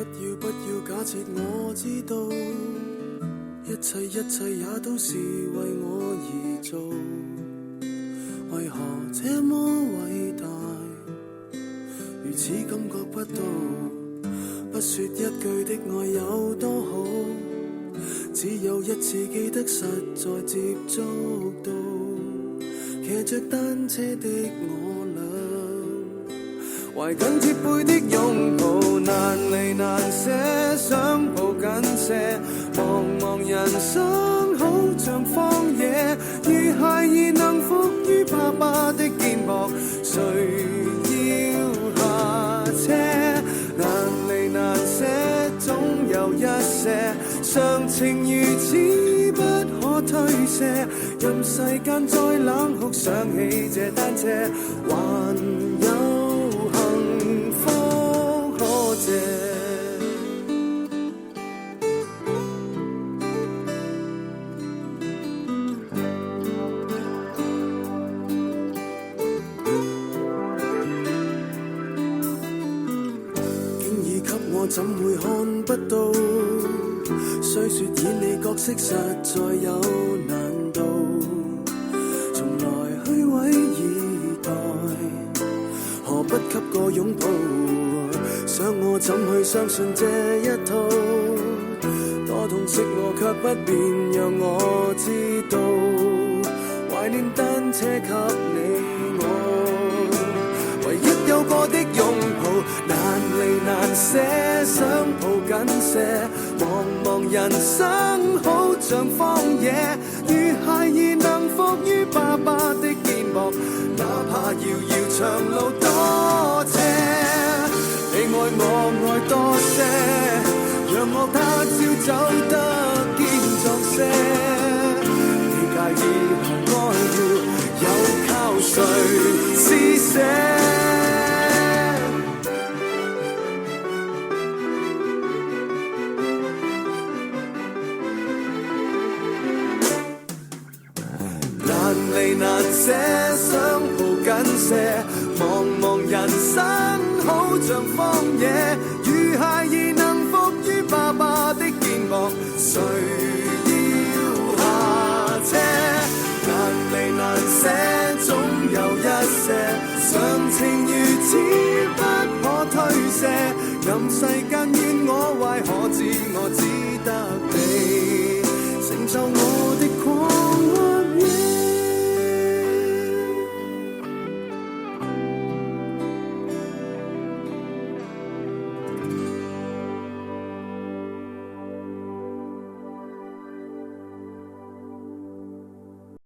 要假設我知道，一切也都是為我而做，為何這麼偉大，如此感覺不到，不說一句的愛有多好，只有一次記得實在接觸到，騎着單車的我倆，懷緊貼背的擁抱，難離難捨，想抱緊些，茫茫人生好像荒野，如孩兒能伏於爸爸的肩膊，誰要下車？難離難捨，總有一些常情如此不可推卸，任世間再冷酷，想起這單車，還有幸福可借。我怎會看不到？雖說演你角色實在有難度，從來虛偽以待，何不給個擁抱？想我怎去相信這一套？多痛惜我卻不便讓我知道，懷念單車給你我，唯一有過的擁抱，難離難捨，想抱緊些，茫茫人生好像荒野，如孩兒能伏於爸爸的肩膊，哪怕遙遙長路多斜，你愛我愛多些，讓我他朝走得堅壯些，你介意後愛要有靠誰施捨？難離難捨，想抱緊些，茫茫人生好像荒野，如孩兒能伏於爸爸的肩膊，誰要下車？難離難捨，總有一些常情如此不可推卸，任世間怨我壞，可知我只得你。